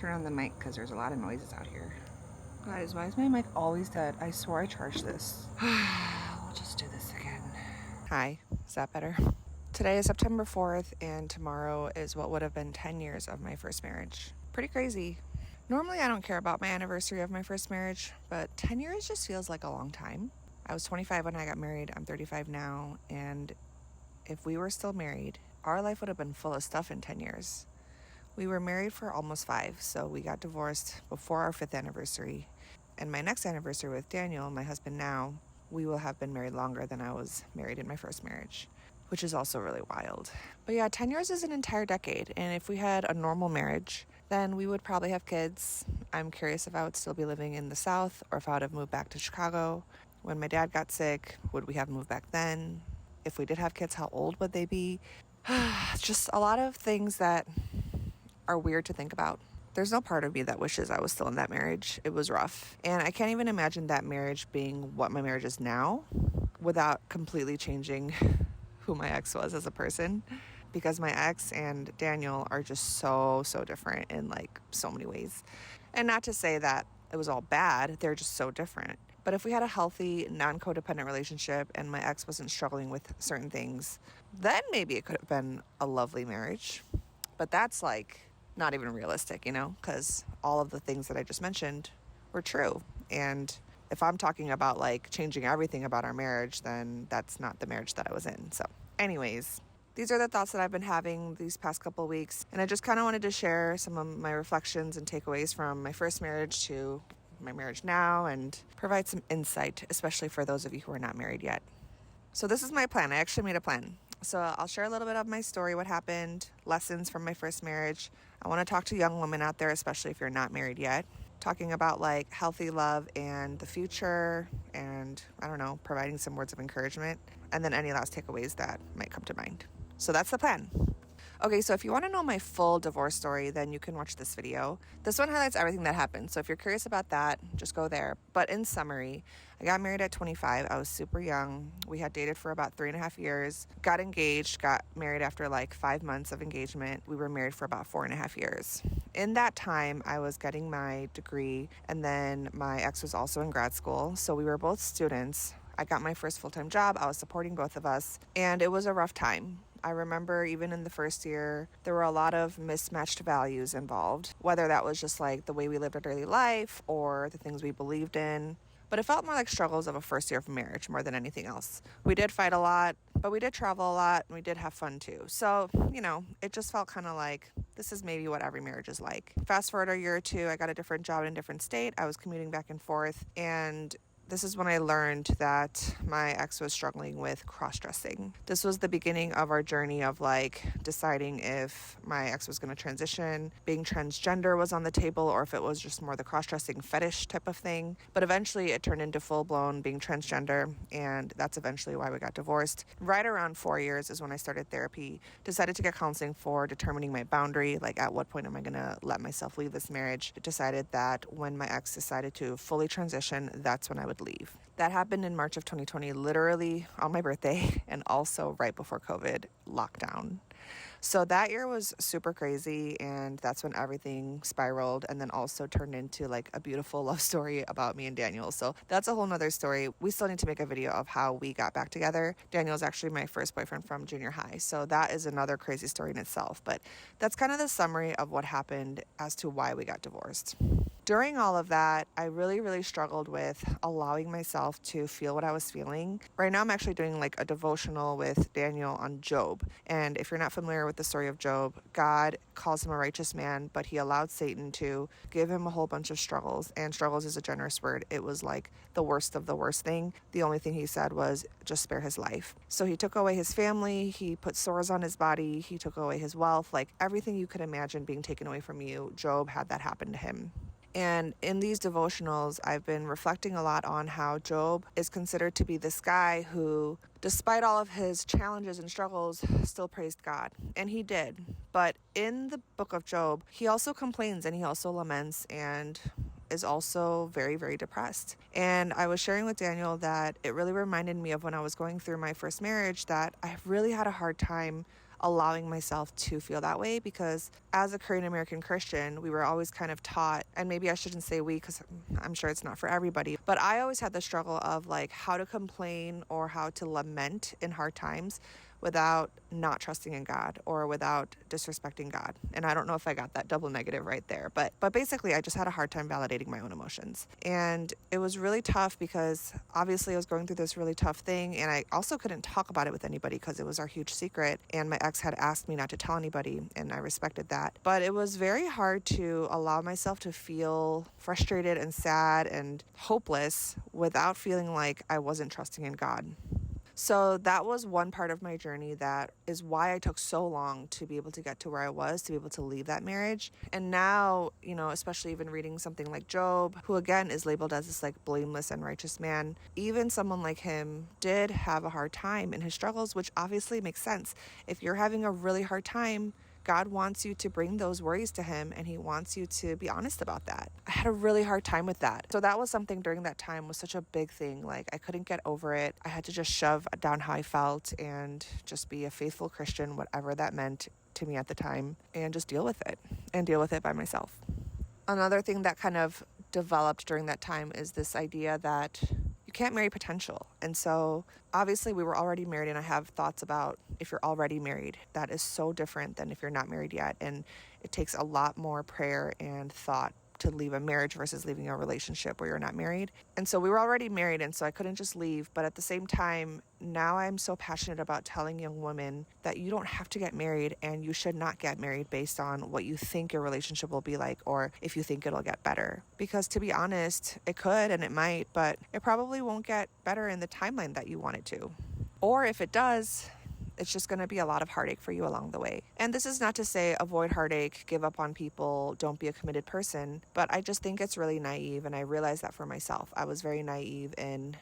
turn on the mic because there's a lot of noises out here. Guys, why is my mic always dead? I swore I charged this. We'll just do this again. Hi, is that better? Today is September 4th, and tomorrow is what would have been 10 years of my first marriage. Pretty crazy. Normally, I don't care about my anniversary of my first marriage, but 10 years just feels like a long time. I was 25 when I got married. I'm 35 now, and if we were still married, our life would have been full of stuff in 10 years. We were married for almost 5, so we got divorced before our 5th anniversary. And my next anniversary with Daniel, my husband now, we will have been married longer than I was married in my first marriage, which is also really wild. But yeah, 10 years is an entire decade. And if we had a normal marriage, then we would probably have kids. I'm curious if I would still be living in the South or if I would have moved back to Chicago. When my dad got sick, would we have moved back then? If we did have kids, how old would they be? Just a lot of things that are weird to think about. There's no part of me that wishes I was still in that marriage. It was rough. And I can't even imagine that marriage being what my marriage is now without completely changing who my ex was as a person. Because my ex and Daniel are just so different in like so many ways. And not to say that it was all bad, they're just so different. But if we had a healthy, non-codependent relationship and my ex wasn't struggling with certain things, then maybe it could have been a lovely marriage. But that's like not even realistic, because all of the things that I just mentioned were true. And if I'm talking about like changing everything about our marriage, then that's not the marriage that I was in. So anyways, these are the thoughts that I've been having these past couple of weeks. And I just kind of wanted to share some of my reflections and takeaways from my first marriage to my marriage now and provide some insight, especially for those of you who are not married yet. So this is my plan. I actually made a plan. So I'll share a little bit of my story, what happened, lessons from my first marriage. I want to talk to young women out there, especially if you're not married yet, talking about like healthy love and the future and, providing some words of encouragement, and then any last takeaways that might come to mind. So that's the plan. Okay, so if you want to know my full divorce story, then you can watch this video. This one highlights everything that happened. So if you're curious about that, just go there. But in summary, I got married at 25. I was super young. We had dated for about 3.5 years, got engaged, got married after like 5 months of engagement. We were married for about 4.5 years. In that time, I was getting my degree, and then my ex was also in grad school. So we were both students. I got my first full-time job. I was supporting both of us, and it was a rough time. I remember even in the first year, there were a lot of mismatched values involved, whether that was just like the way we lived our daily life or the things we believed in. But it felt more like struggles of a first year of marriage more than anything else. We did fight a lot, but we did travel a lot, and we did have fun too. So, it just felt kind of like this is maybe what every marriage is like. Fast forward a year or two, I got a different job in a different state. I was commuting back and forth, and this is when I learned that my ex was struggling with cross-dressing. This was the beginning of our journey of like deciding if my ex was going to transition, being transgender was on the table, or if it was just more the cross-dressing fetish type of thing. But eventually it turned into full-blown being transgender, and that's eventually why we got divorced. Right around 4 years is when I started therapy, decided to get counseling for determining my boundary, like at what point am I going to let myself leave this marriage. Decided that when my ex decided to fully transition, that's when I would leave. That happened in March of 2020, literally on my birthday, and also right before COVID lockdown. So that year was super crazy, and that's when everything spiraled and then also turned into like a beautiful love story about me and Daniel. So that's a whole nother story. We still need to make a video of how we got back together. Daniel is actually my first boyfriend from junior high. So that is another crazy story in itself. But that's kind of the summary of what happened as to why we got divorced. During all of that, I really struggled with allowing myself to feel what I was feeling. Right now, I'm actually doing like a devotional with Daniel on Job. And if you're not familiar with the story of Job, God calls him a righteous man, but he allowed Satan to give him a whole bunch of struggles. And struggles is a generous word. It was like the worst of the worst thing. The only thing he said was just spare his life. So he took away his family. He put sores on his body. He took away his wealth. Like everything you could imagine being taken away from you, Job had that happen to him. And in these devotionals, I've been reflecting a lot on how Job is considered to be this guy who, despite all of his challenges and struggles, still praised God. And he did. But in the book of Job, he also complains and he also laments and is also very depressed. And I was sharing with Daniel that it really reminded me of when I was going through my first marriage that I really had a hard time allowing myself to feel that way, because as a Korean American Christian, we were always kind of taught, and maybe I shouldn't say we because I'm sure it's not for everybody, but I always had the struggle of like how to complain or how to lament in hard times without not trusting in God or without disrespecting God. And I don't know if I got that double negative right there, but basically I just had a hard time validating my own emotions. And it was really tough because obviously I was going through this really tough thing, and I also couldn't talk about it with anybody because it was our huge secret, and my ex had asked me not to tell anybody, and I respected that. But it was very hard to allow myself to feel frustrated and sad and hopeless without feeling like I wasn't trusting in God. So that was one part of my journey that is why I took so long to be able to get to where I was, to be able to leave that marriage. And now, especially even reading something like Job, who again is labeled as this like blameless and righteous man, even someone like him did have a hard time in his struggles, which obviously makes sense. If you're having a really hard time, God wants you to bring those worries to him, and he wants you to be honest about that. I had a really hard time with that. So that was something during that time was such a big thing. Like I couldn't get over it. I had to just shove down how I felt and just be a faithful Christian, whatever that meant to me at the time, and just deal with it by myself. Another thing that kind of developed during that time is this idea that you can't marry potential. And so obviously we were already married, and I have thoughts about if you're already married, that is so different than if you're not married yet. And it takes a lot more prayer and thought to leave a marriage versus leaving a relationship where you're not married. And so we were already married, and so I couldn't just leave. But at the same time, now I'm so passionate about telling young women that you don't have to get married, and you should not get married based on what you think your relationship will be like, or if you think it'll get better. Because to be honest, it could and it might, but it probably won't get better in the timeline that you want it to. Or if it does, it's just going to be a lot of heartache for you along the way. And this is not to say avoid heartache, give up on people, don't be a committed person, but I just think it's really naive, and I realized that for myself. I was very naive in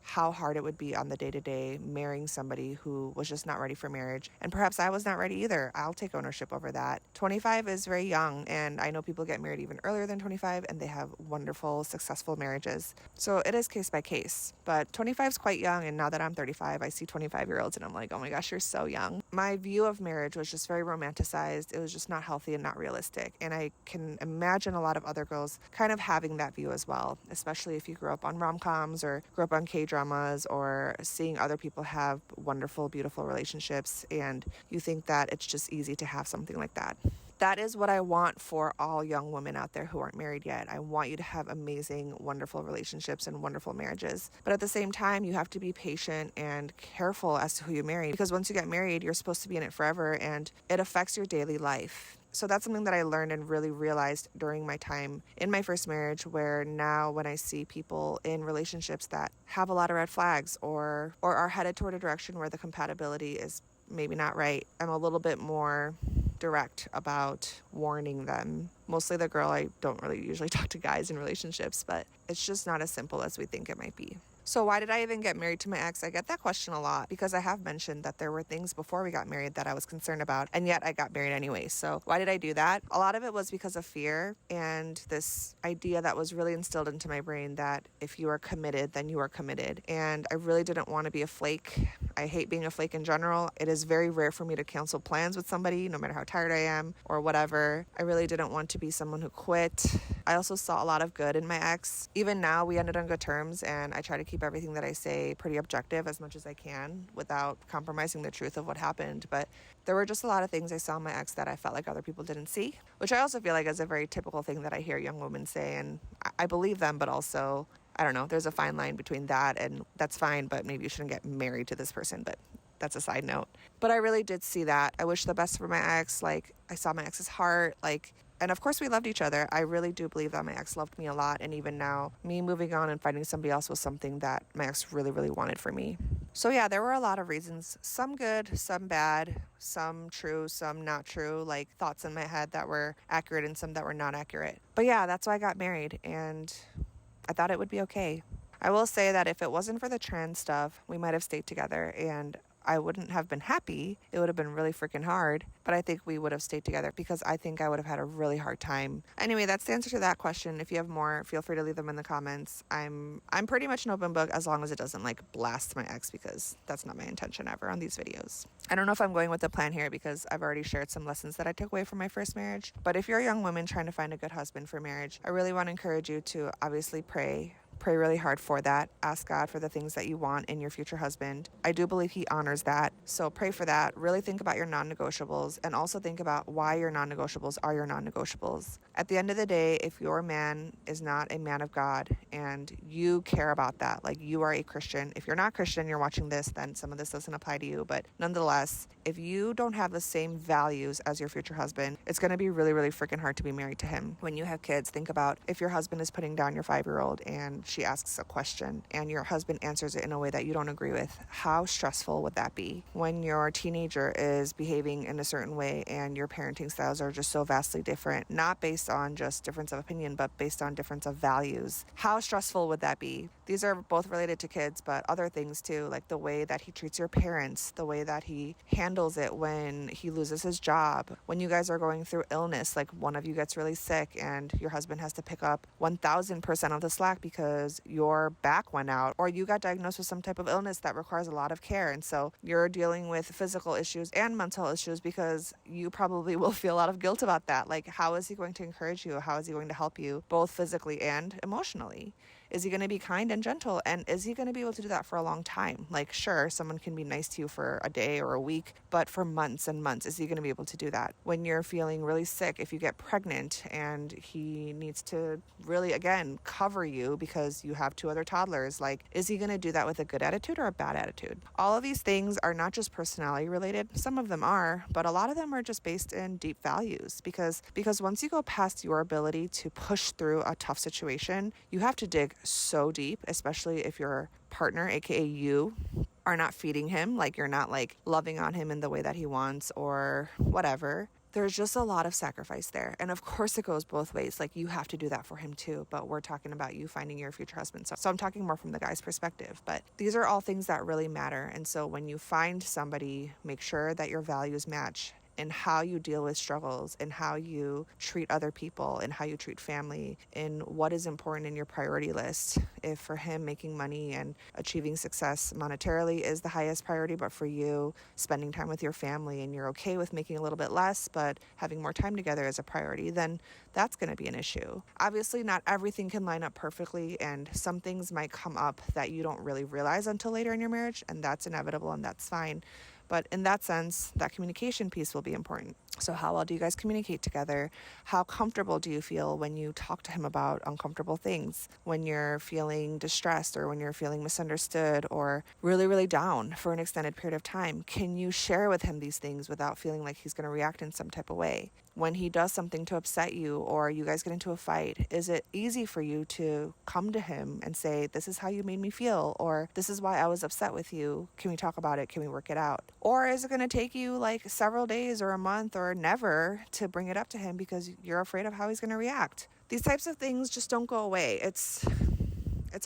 how hard it would be on the day-to-day marrying somebody who was just not ready for marriage. And perhaps I was not ready either. I'll take ownership over that. 25 is very young, and I know people get married even earlier than 25, and they have wonderful, successful marriages. So it is case by case. But 25 is quite young, and now that I'm 35, I see 25-year-olds, and I'm like, oh my gosh, you're so young. My view of marriage was just very romanticized. It was just not healthy and not realistic. And I can imagine a lot of other girls kind of having that view as well, especially if you grew up on rom-coms or grew up on K-dramas, or seeing other people have wonderful, beautiful relationships, and you think that it's just easy to have something like that. That is what I want for all young women out there who aren't married yet. I want you to have amazing, wonderful relationships and wonderful marriages. But at the same time, you have to be patient and careful as to who you marry, because once you get married, you're supposed to be in it forever, and it affects your daily life. So that's something that I learned and really realized during my time in my first marriage, where now when I see people in relationships that have a lot of red flags or are headed toward a direction where the compatibility is maybe not right, I'm a little bit more direct about warning them. Mostly the girl, I don't really usually talk to guys in relationships, but it's just not as simple as we think it might be. So why did I even get married to my ex? I get that question a lot because I have mentioned that there were things before we got married that I was concerned about, and yet I got married anyway. So why did I do that? A lot of it was because of fear and this idea that was really instilled into my brain that if you are committed, then you are committed. And I really didn't want to be a flake. I hate being a flake in general. It is very rare for me to cancel plans with somebody, no matter how tired I am or whatever. I really didn't want to be someone who quit. I also saw a lot of good in my ex. Even now, we ended on good terms, and I try to keep everything that I say pretty objective as much as I can without compromising the truth of what happened. But there were just a lot of things I saw in my ex that I felt like other people didn't see, which I also feel like is a very typical thing that I hear young women say, and I believe them, but also, I don't know, there's a fine line between that and that's fine, but maybe you shouldn't get married to this person, but that's a side note. But I really did see that. I wish the best for my ex. Like, I saw my ex's heart, and of course we loved each other. I really do believe that my ex loved me a lot. And even now, me moving on and finding somebody else was something that my ex really, really wanted for me. So yeah, there were a lot of reasons, some good, some bad, some true, some not true, like thoughts in my head that were accurate and some that were not accurate. But yeah, that's why I got married, and I thought it would be okay. I will say that if it wasn't for the trans stuff, we might have stayed together, and I wouldn't have been happy. It would have been really freaking hard, but I think we would have stayed together because I think I would have had a really hard time. Anyway, that's the answer to that question. If you have more, feel free to leave them in the comments. I'm pretty much an open book as long as it doesn't like blast my ex, because that's not my intention ever on these videos. I don't know if I'm going with the plan here because I've already shared some lessons that I took away from my first marriage, but if you're a young woman trying to find a good husband for marriage, I really want to encourage you to obviously pray really hard for that. Ask God for the things that you want in your future husband. I do believe he honors that. So pray for that. Really think about your non-negotiables, and also think about why your non-negotiables are your non-negotiables. At the end of the day, if your man is not a man of God and you care about that, like you are a Christian. If you're not Christian, you're watching this, then some of this doesn't apply to you. But nonetheless, if you don't have the same values as your future husband, it's going to be really, really freaking hard to be married to him. When you have kids, think about if your husband is putting down your 5-year-old and she asks a question and your husband answers it in a way that you don't agree with. How stressful would that be? When your teenager is behaving in a certain way and your parenting styles are just so vastly different, not based on just difference of opinion, but based on difference of values. How stressful would that be? These are both related to kids, but other things too, like the way that he treats your parents, the way that he handles it when he loses his job, when you guys are going through illness, like one of you gets really sick and your husband has to pick up 1000% of the slack because your back went out, or you got diagnosed with some type of illness that requires a lot of care. And so you're dealing with physical issues and mental issues because you probably will feel a lot of guilt about that. Like, how is he going to encourage you? How is he going to help you both physically and emotionally? Is he going to be kind and gentle? And is he going to be able to do that for a long time? Like, sure, someone can be nice to you for a day or a week, but for months and months, is he going to be able to do that? When you're feeling really sick, if you get pregnant and he needs to really, again, cover you because you have 2 other toddlers, like, is he going to do that with a good attitude or a bad attitude? All of these things are not just personality related. Some of them are, but a lot of them are just based in deep values, because once you go past your ability to push through a tough situation, you have to dig so deep, especially if your partner, aka you, are not feeding him, like you're not like loving on him in the way that he wants or whatever. There's just a lot of sacrifice there. And of course it goes both ways. Like, you have to do that for him too, but we're talking about you finding your future husband. So I'm talking more from the guy's perspective, but these are all things that really matter. And so when you find somebody, make sure that your values match in how you deal with struggles, and how you treat other people, and how you treat family, and what is important in your priority list. If for him making money and achieving success monetarily is the highest priority, but for you spending time with your family and you're okay with making a little bit less but having more time together is a priority, then that's going to be an issue. Obviously, not everything can line up perfectly, and some things might come up that you don't really realize until later in your marriage, and that's inevitable and that's fine. But in that sense, that communication piece will be important. So how well do you guys communicate together? How comfortable do you feel when you talk to him about uncomfortable things? When you're feeling distressed, or when you're feeling misunderstood, or really, really down for an extended period of time? Can you share with him these things without feeling like he's going to react in some type of way? When he does something to upset you, or you guys get into a fight, is it easy for you to come to him and say, this is how you made me feel, or this is why I was upset with you. Can we talk about it? Can we work it out? Or is it going to take you like several days or a month or never to bring it up to him because you're afraid of how he's going to react? These types of things just don't go away. It's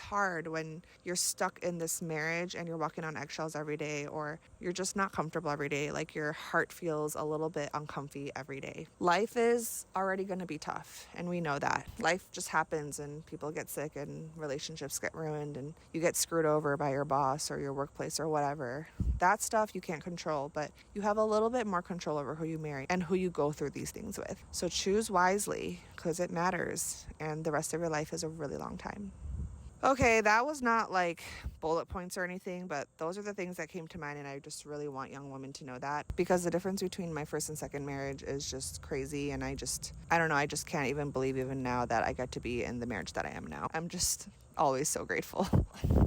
hard when you're stuck in this marriage and you're walking on eggshells every day, or you're just not comfortable every day. Like, your heart feels a little bit uncomfy every day. Life is already going to be tough, and we know that. Life just happens, and people get sick, and relationships get ruined, and you get screwed over by your boss or your workplace or whatever. That stuff you can't control, but you have a little bit more control over who you marry and who you go through these things with. So choose wisely, because it matters, and the rest of your life is a really long time. Okay, that was not like bullet points or anything, but those are the things that came to mind, and I just really want young women to know that, because the difference between my first and second marriage is just crazy, and I don't know, I just can't even believe even now that I get to be in the marriage that I am now. I'm just always so grateful.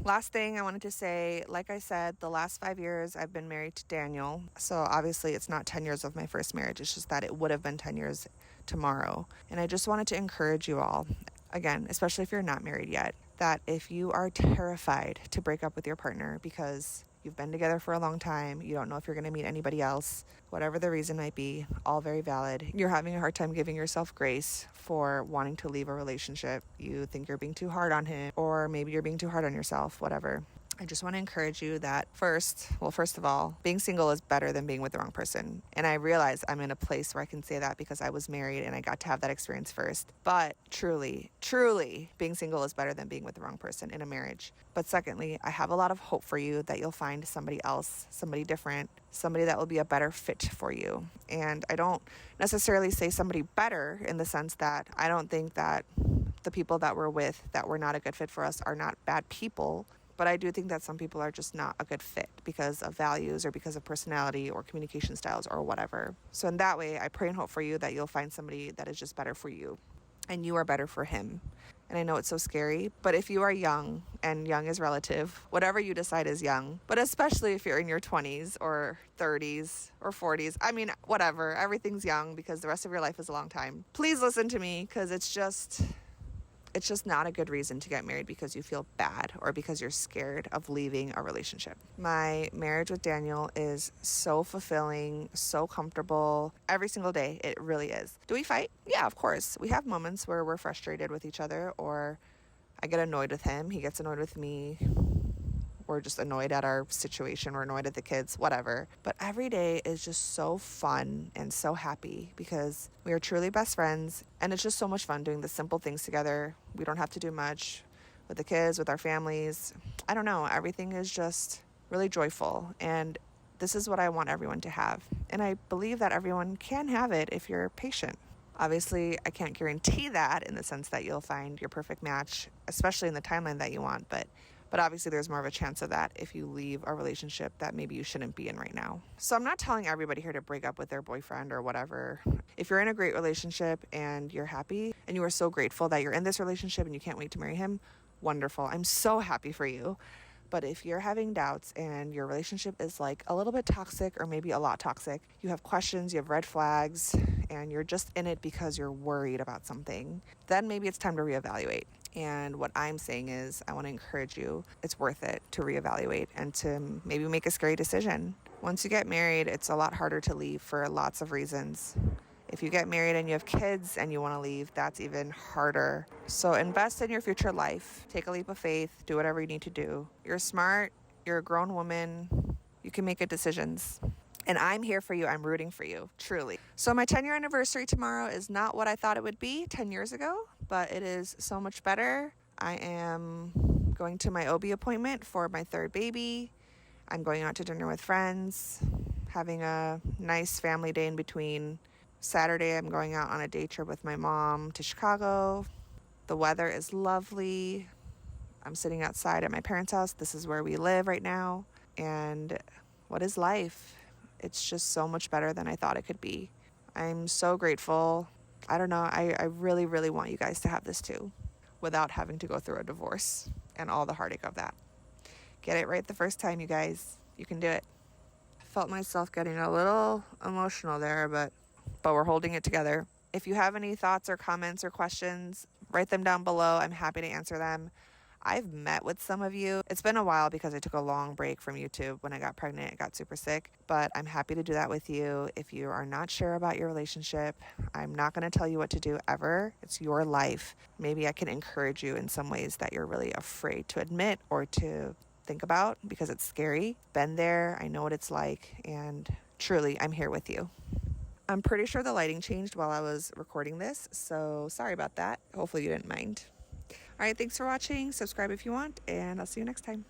Last thing I wanted to say, like I said, the last 5 years I've been married to Daniel, so obviously it's not 10 years of my first marriage, it's just that it would have been 10 years tomorrow, and I just wanted to encourage you all, again, especially if you're not married yet, that if you are terrified to break up with your partner because you've been together for a long time, you don't know if you're going to meet anybody else, whatever the reason might be, all very valid. You're having a hard time giving yourself grace for wanting to leave a relationship. You think you're being too hard on him, or maybe you're being too hard on yourself, whatever. I just want to encourage you that first of all, being single is better than being with the wrong person. And I realize I'm in a place where I can say that because I was married and I got to have that experience first. But truly, being single is better than being with the wrong person in a marriage. But secondly, I have a lot of hope for you that you'll find somebody else, somebody different, somebody that will be a better fit for you. And I don't necessarily say somebody better in the sense that I don't think that the people that we're with that were not a good fit for us are not bad people. But I do think that some people are just not a good fit because of values or because of personality or communication styles or whatever. So in that way, I pray and hope for you that you'll find somebody that is just better for you and you are better for him. And I know it's so scary, but if you are young, and young is relative, whatever you decide is young, but especially if you're in your 20s or 30s or 40s, I mean, whatever, everything's young because the rest of your life is a long time. Please listen to me because it's just not a good reason to get married because you feel bad or because you're scared of leaving a relationship. My marriage with Daniel is so fulfilling, so comfortable every single day. It really is. Do we fight? Yeah, of course. We have moments where we're frustrated with each other, or I get annoyed with him. He gets annoyed with me. We're just annoyed at our situation. We're annoyed at the kids, whatever. But every day is just so fun and so happy because we are truly best friends. And it's just so much fun doing the simple things together. We don't have to do much with the kids, with our families. I don't know. Everything is just really joyful. And this is what I want everyone to have. And I believe that everyone can have it if you're patient. Obviously, I can't guarantee that in the sense that you'll find your perfect match, especially in the timeline that you want. But obviously there's more of a chance of that if you leave a relationship that maybe you shouldn't be in right now. So I'm not telling everybody here to break up with their boyfriend or whatever. If you're in a great relationship and you're happy and you are so grateful that you're in this relationship and you can't wait to marry him, wonderful. I'm so happy for you. But if you're having doubts and your relationship is like a little bit toxic or maybe a lot toxic, you have questions, you have red flags, and you're just in it because you're worried about something, then maybe it's time to reevaluate. And what I'm saying is I want to encourage you, it's worth it to reevaluate and to maybe make a scary decision. Once you get married, it's a lot harder to leave for lots of reasons. If you get married and you have kids and you want to leave, that's even harder. So invest in your future life. Take a leap of faith. Do whatever you need to do. You're smart. You're a grown woman. You can make good decisions. And I'm here for you. I'm rooting for you, truly. So my 10-year anniversary tomorrow is not what I thought it would be 10 years ago, but it is so much better. I am going to my OB appointment for my third baby. I'm going out to dinner with friends, having a nice family day in between. Saturday, I'm going out on a day trip with my mom to Chicago. The weather is lovely. I'm sitting outside at my parents' house. This is where we live right now. And what is life? It's just so much better than I thought it could be. I'm so grateful. I don't know. I really, really want you guys to have this too, without having to go through a divorce and all the heartache of that. Get it right the first time, you guys. You can do it. I felt myself getting a little emotional there, but we're holding it together. If you have any thoughts or comments or questions, write them down below. I'm happy to answer them. I've met with some of you. It's been a while because I took a long break from YouTube. When I got pregnant, I got super sick, but I'm happy to do that with you. If you are not sure about your relationship, I'm not going to tell you what to do ever. It's your life. Maybe I can encourage you in some ways that you're really afraid to admit or to think about because it's scary. Been there. I know what it's like. And truly, I'm here with you. I'm pretty sure the lighting changed while I was recording this, so sorry about that. Hopefully you didn't mind. All right, thanks for watching. Subscribe if you want, and I'll see you next time.